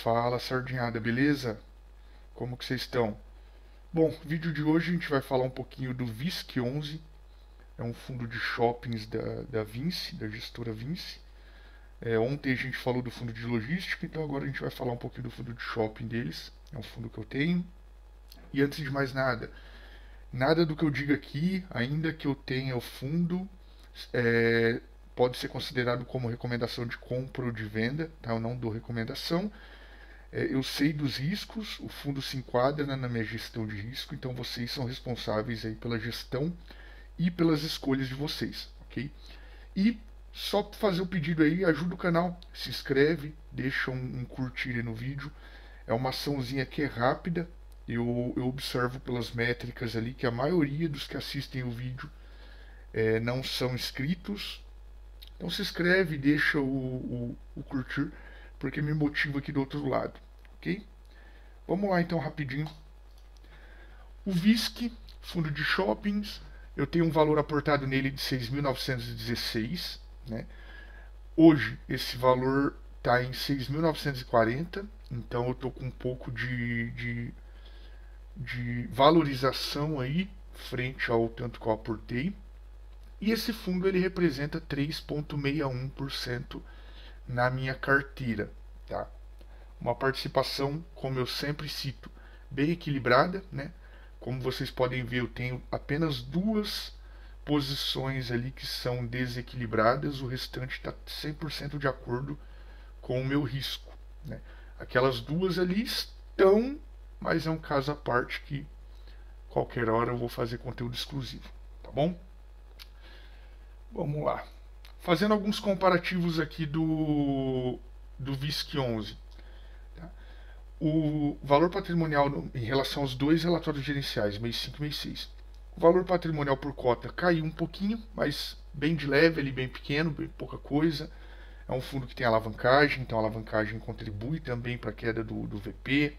Fala, sardinhada, beleza? Como que vocês estão? Bom, no vídeo de hoje a gente vai falar um pouquinho do VISC11, é um fundo de shoppings da Vinci, da gestora Vinci. Ontem a gente falou do fundo de logística, então agora a gente vai falar um pouquinho do fundo de shopping deles. É um fundo que eu tenho. E antes de mais nada, nada do que eu diga aqui, ainda que eu tenha o fundo, é, pode ser considerado como recomendação de compra ou de venda, tá? Eu não dou recomendação. Eu sei dos riscos, o fundo se enquadra na minha gestão de risco, então vocês são responsáveis aí pela gestão e pelas escolhas de vocês, ok? E só para fazer o pedido aí, ajuda o canal, se inscreve, deixa um curtir aí no vídeo. É uma açãozinha que é rápida, eu observo pelas métricas ali que a maioria dos que assistem o vídeo não são inscritos. Então se inscreve e deixa o curtir, porque me motiva aqui do outro lado, ok? Vamos lá então rapidinho. O VISC, fundo de shoppings, eu tenho um valor aportado nele de 6.916, né? Hoje esse valor está em 6.940, então eu estou com um pouco de valorização aí frente ao tanto que eu aportei. E esse fundo ele representa 3,61% na minha carteira, tá? Uma participação, como eu sempre cito, bem equilibrada, né? Como vocês podem ver, eu tenho apenas duas posições ali que são desequilibradas, o restante está 100% de acordo com o meu risco, né? Aquelas duas ali estão, mas é um caso à parte que qualquer hora eu vou fazer conteúdo exclusivo, tá bom? Vamos lá. Fazendo alguns comparativos aqui do VISC11. O valor patrimonial em relação aos dois relatórios gerenciais, mês 5 e mês 6. O valor patrimonial por cota caiu um pouquinho, mas bem de leve, ali bem pequeno, bem pouca coisa. É um fundo que tem alavancagem, então a alavancagem contribui também para a queda do VP.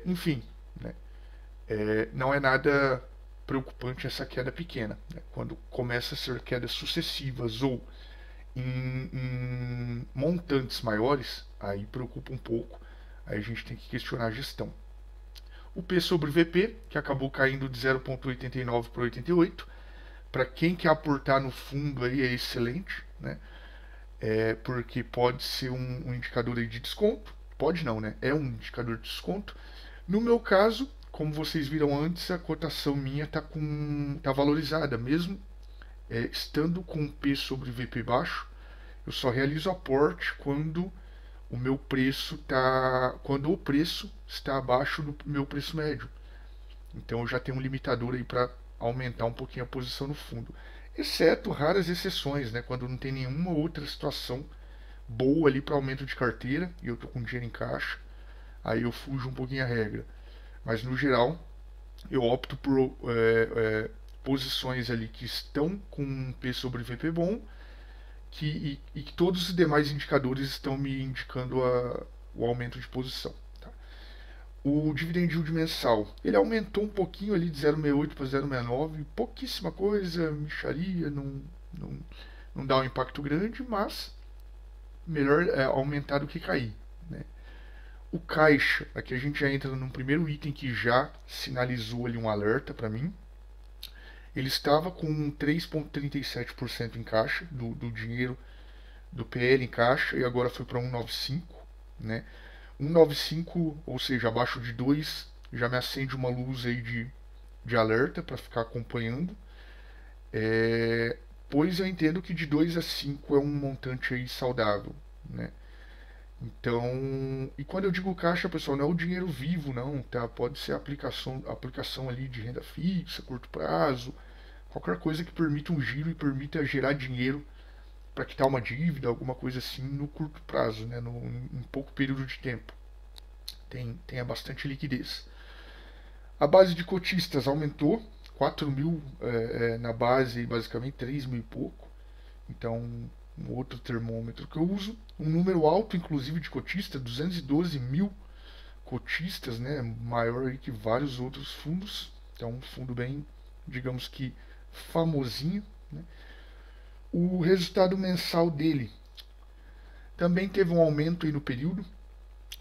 Enfim, né? Não é nada preocupante essa queda pequena, né? Quando começa a ser quedas sucessivas ou em montantes maiores, aí preocupa um pouco. Aí a gente tem que questionar a gestão. O P sobre VP, que acabou caindo de 0,89 para 88. Para quem quer aportar no fundo aí é excelente, né? Porque pode ser um indicador aí de desconto. Pode não, né? É um indicador de desconto. No meu caso, como vocês viram antes, a cotação minha tá valorizada, mesmo estando com P sobre VP baixo. Eu só realizo aporte quando o preço está abaixo do meu preço médio. Então eu já tenho um limitador aí para aumentar um pouquinho a posição no fundo. Exceto raras exceções, né? Quando não tem nenhuma outra situação boa ali para aumento de carteira e eu estou com dinheiro em caixa, aí eu fujo um pouquinho a regra. Mas no geral, eu opto por posições ali que estão com um P sobre VP bom e que todos os demais indicadores estão me indicando o aumento de posição. Tá? O dividend yield mensal, ele aumentou um pouquinho ali de 0,68 para 0,69, pouquíssima coisa, mixaria, não dá um impacto grande, mas melhor aumentar do que cair. Né? O caixa, aqui a gente já entra num primeiro item que já sinalizou ali um alerta para mim. Ele estava com 3,37% em caixa do dinheiro do PL em caixa e agora foi para 1,95, né? 1,95, ou seja, abaixo de 2, já me acende uma luz aí de alerta para ficar acompanhando. Pois eu entendo que de 2 a 5 é um montante aí saudável, né? Então, e quando eu digo caixa, pessoal, não é o dinheiro vivo, não, tá? Pode ser aplicação ali de renda fixa, curto prazo, qualquer coisa que permita um giro e permita gerar dinheiro para quitar uma dívida, alguma coisa assim no curto prazo, né? Em pouco período de tempo. Tenha bastante liquidez. A base de cotistas aumentou, 4 mil na base, basicamente 3 mil e pouco. Então, um outro termômetro que eu uso. Um número alto, inclusive, de cotistas, 212 mil cotistas, né? Maior aí que vários outros fundos. Então, um fundo bem, digamos que, famosinho. Né? O resultado mensal dele também teve um aumento aí no período.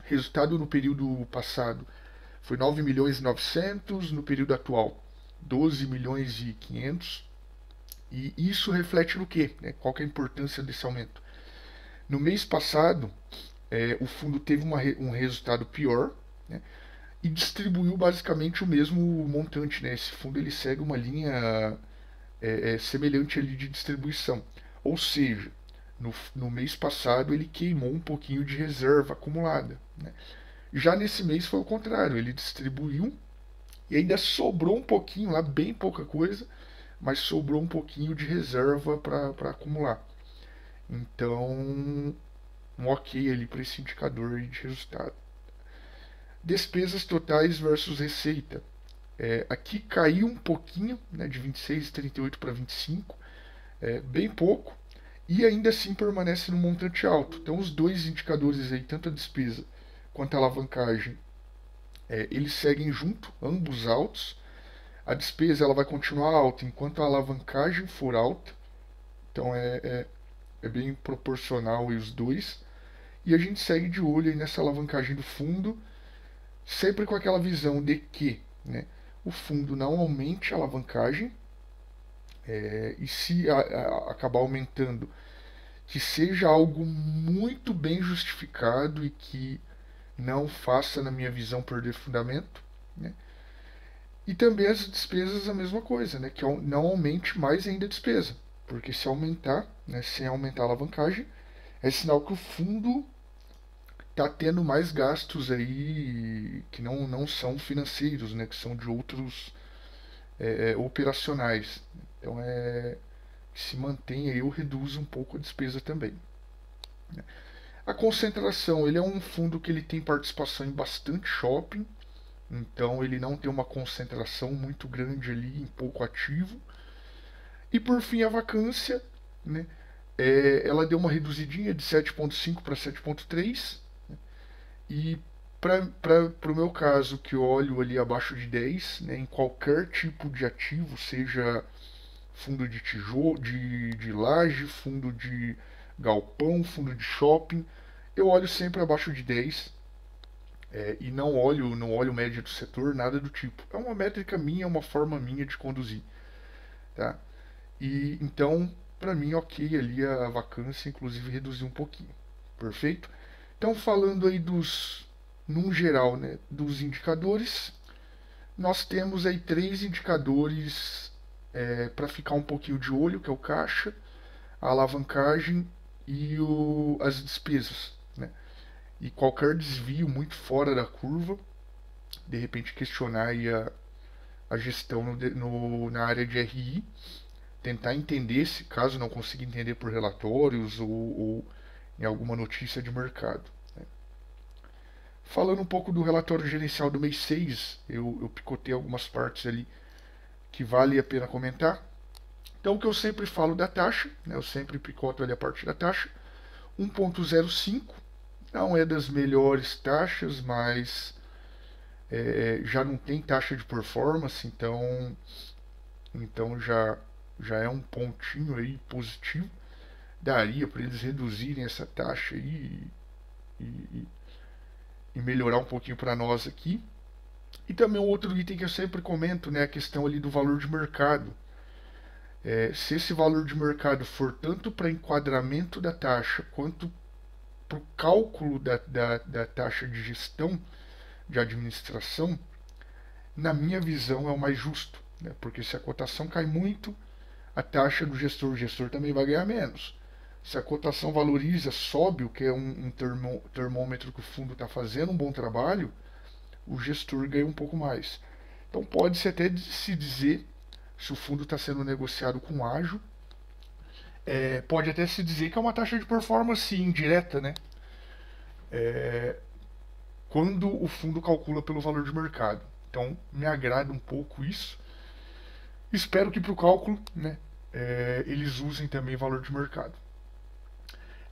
Resultado no período passado foi 9 milhões e 900, no período atual 12 milhões e 500. E isso reflete no quê? Né? Qual que é a importância desse aumento? No mês passado, o fundo teve um resultado pior, né? E distribuiu basicamente o mesmo montante. Né? Esse fundo ele segue uma linha semelhante ali de distribuição. Ou seja, no mês passado ele queimou um pouquinho de reserva acumulada. Né? Já nesse mês foi o contrário, ele distribuiu e ainda sobrou um pouquinho lá, bem pouca coisa, mas sobrou um pouquinho de reserva para acumular. Então, um ok ali para esse indicador de resultado. Despesas totais versus receita. Aqui caiu um pouquinho, né, de 26,38 para 25, bem pouco, e ainda assim permanece no montante alto. Então os dois indicadores aí, tanto a despesa quanto a alavancagem, eles seguem junto, ambos altos. A despesa ela vai continuar alta enquanto a alavancagem for alta, então é bem proporcional aí os dois. E a gente segue de olho aí nessa alavancagem do fundo, sempre com aquela visão de que, né, o fundo não aumente a alavancagem, e se acabar aumentando, que seja algo muito bem justificado e que não faça, na minha visão, perder fundamento. Né? E também as despesas a mesma coisa, né? Que não aumente mais ainda a despesa, porque se aumentar, né, sem aumentar a alavancagem, é sinal que o fundo está tendo mais gastos aí que não são financeiros, né, que são de outros operacionais. Então se mantém aí ou reduz um pouco a despesa também. Né? A concentração, ele é um fundo que ele tem participação em bastante shopping, então ele não tem uma concentração muito grande ali em pouco ativo. E por fim a vacância, né? Ela deu uma reduzidinha de 7,5 para 7,3. Né? E para o meu caso, que eu olho ali abaixo de 10, né, em qualquer tipo de ativo, seja fundo de tijolo, de laje, fundo de galpão, fundo de shopping, eu olho sempre abaixo de 10, e não olho média do setor, nada do tipo. É uma métrica minha, uma forma minha de conduzir. Tá? E então, para mim, ok ali a vacância, inclusive reduzir um pouquinho. Perfeito? Então, falando aí num geral, né, dos indicadores, nós temos aí três indicadores para ficar um pouquinho de olho, que é o caixa, a alavancagem e as despesas. Né? E qualquer desvio muito fora da curva, de repente questionar aí a gestão na área de RI, tentar entender, se caso não consiga entender por relatórios ou em alguma notícia de mercado. Né? Falando um pouco do relatório gerencial do mês 6, eu picotei algumas partes ali que vale a pena comentar. Então, o que eu sempre falo da taxa, né, eu sempre picoto ali a parte da taxa, 1,05, não é das melhores taxas, mas já não tem taxa de performance, então já é um pontinho aí positivo. Daria para eles reduzirem essa taxa aí e melhorar um pouquinho para nós aqui. E também um outro item que eu sempre comento, né, a questão ali do valor de mercado. Se esse valor de mercado for tanto para enquadramento da taxa quanto para o cálculo da taxa de gestão, de administração, na minha visão é o mais justo. Né? Porque se a cotação cai muito, a taxa do gestor, o gestor também vai ganhar menos. Se a cotação valoriza, sobe, o que é um termômetro que o fundo está fazendo um bom trabalho, o gestor ganha um pouco mais. Então pode-se até se dizer, se o fundo está sendo negociado com ágio, pode até se dizer que é uma taxa de performance indireta, né? Quando o fundo calcula pelo valor de mercado. Então me agrada um pouco isso. Espero que para o cálculo, né, eles usem também valor de mercado.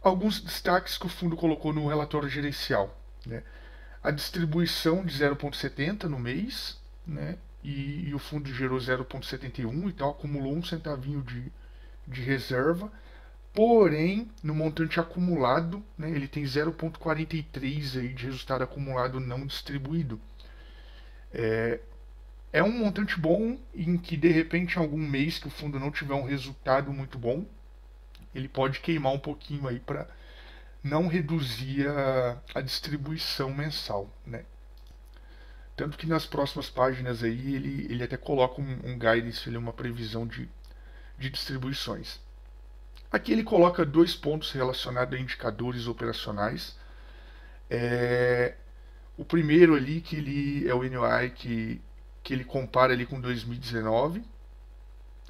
Alguns destaques que o fundo colocou no relatório gerencial. Né? A distribuição de 0,70 no mês, né? E o fundo gerou 0,71, então acumulou um centavinho de reserva Porém, no montante acumulado, né, ele tem 0,43 aí de resultado acumulado não distribuído. É um montante bom em que, de repente, em algum mês que o fundo não tiver um resultado muito bom, ele pode queimar um pouquinho aí para não reduzir a distribuição mensal, né? Tanto que nas próximas páginas aí ele até coloca um guidance, uma previsão de distribuições. Aqui ele coloca dois pontos relacionados a indicadores operacionais. O primeiro ali, que ele é o NOI, que ele compara ali com 2019,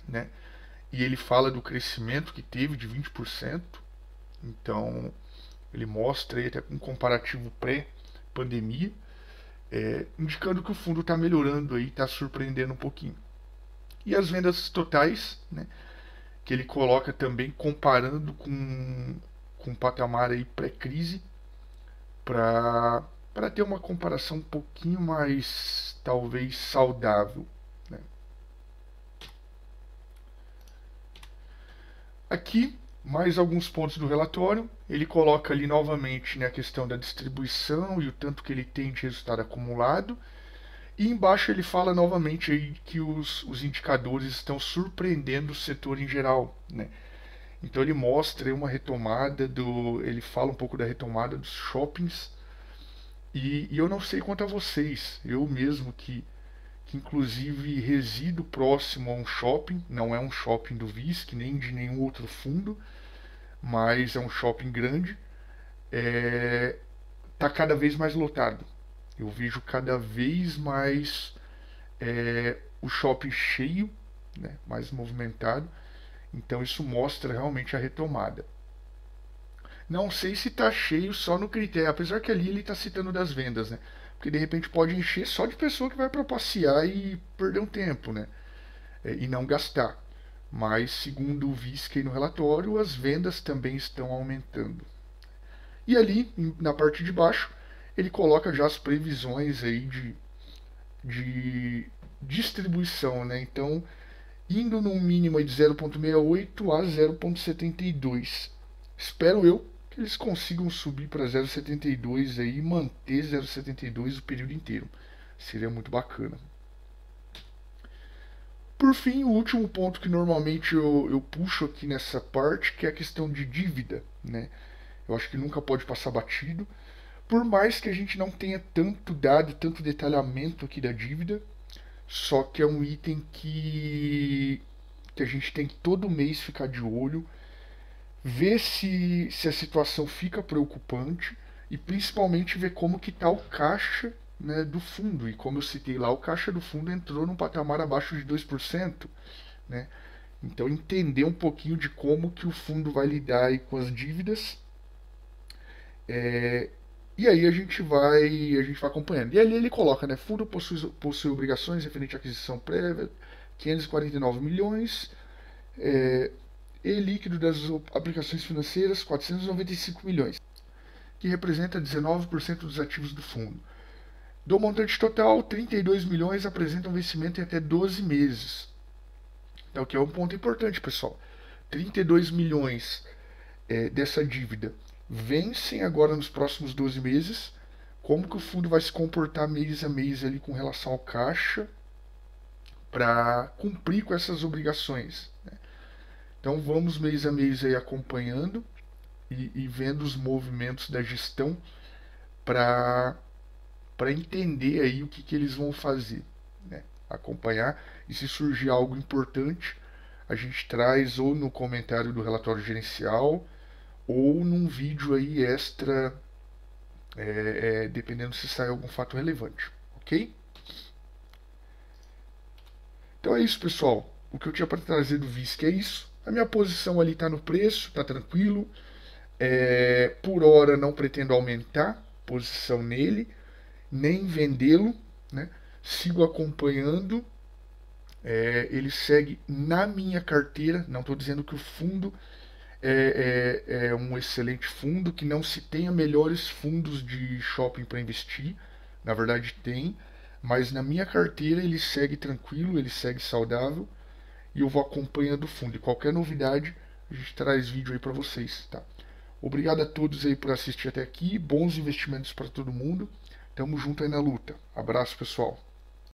né? E ele fala do crescimento que teve de 20%. Então, ele mostra aí até um comparativo pré-pandemia, indicando que o fundo está melhorando aí, está surpreendendo um pouquinho. E as vendas totais, né, que ele coloca também comparando com o patamar aí pré-crise, para ter uma comparação um pouquinho mais, talvez, saudável, né? Aqui, mais alguns pontos do relatório. Ele coloca ali novamente, né, a questão da distribuição e o tanto que ele tem de resultado acumulado. E embaixo ele fala novamente aí que os indicadores estão surpreendendo o setor em geral, né? Então ele mostra aí uma retomada ele fala um pouco da retomada dos shoppings. E eu não sei quanto a vocês, eu mesmo que inclusive resido próximo a um shopping, não é um shopping do VISC, nem de nenhum outro fundo, mas é um shopping grande, está cada vez mais lotado. Eu vejo cada vez mais o shopping cheio, né, mais movimentado, então isso mostra realmente a retomada. Não sei se está cheio só no critério, apesar que ali ele está citando das vendas, né? Porque de repente pode encher só de pessoa que vai para passear e perder um tempo, né? E não gastar. Mas, segundo o VISC no relatório, as vendas também estão aumentando. E ali, na parte de baixo, ele coloca já as previsões aí de distribuição, né? Então, indo num mínimo de 0,68 a 0,72. Espero eu que eles consigam subir para 0,72 aí e manter 0,72 o período inteiro. Seria muito bacana. Por fim, o último ponto que normalmente eu puxo aqui nessa parte, que é a questão de dívida, né? Eu acho que nunca pode passar batido. Por mais que a gente não tenha tanto dado, tanto detalhamento aqui da dívida, só que é um item que a gente tem que todo mês ficar de olho, ver se a situação fica preocupante e principalmente ver como que está o caixa, né, do fundo. E como eu citei lá, o caixa do fundo entrou num patamar abaixo de 2%, né? Então entender um pouquinho de como que o fundo vai lidar aí com as dívidas. E aí a gente vai acompanhando. E ali ele coloca, né, fundo possui obrigações referente à aquisição prévia, 549 milhões, e líquido das aplicações financeiras, 495 milhões, que representa 19% dos ativos do fundo. Do montante total, 32 milhões apresentam vencimento em até 12 meses. Então, que é um ponto importante, pessoal. 32 milhões dessa dívida vencem agora nos próximos 12 meses. Como que o fundo vai se comportar mês a mês ali com relação ao caixa para cumprir com essas obrigações, né? Então vamos mês a mês aí acompanhando e vendo os movimentos da gestão para entender aí o que eles vão fazer, né? Acompanhar, e se surgir algo importante, a gente traz ou no comentário do relatório gerencial ou num vídeo aí extra, dependendo se sair algum fato relevante, ok? Então é isso, pessoal. O que eu tinha para trazer do VISC é isso. A minha posição ali está no preço, está tranquilo. Por hora não pretendo aumentar posição nele, nem vendê-lo, né? Sigo acompanhando. Ele segue na minha carteira. Não estou dizendo que o fundo é um excelente fundo, que não se tenha melhores fundos de shopping para investir. Na verdade tem, mas na minha carteira ele segue tranquilo, ele segue saudável e eu vou acompanhando o fundo. E qualquer novidade a gente traz vídeo aí para vocês, tá? Obrigado a todos aí por assistir até aqui. Bons investimentos para todo mundo. Tamo junto aí na luta. Abraço, pessoal.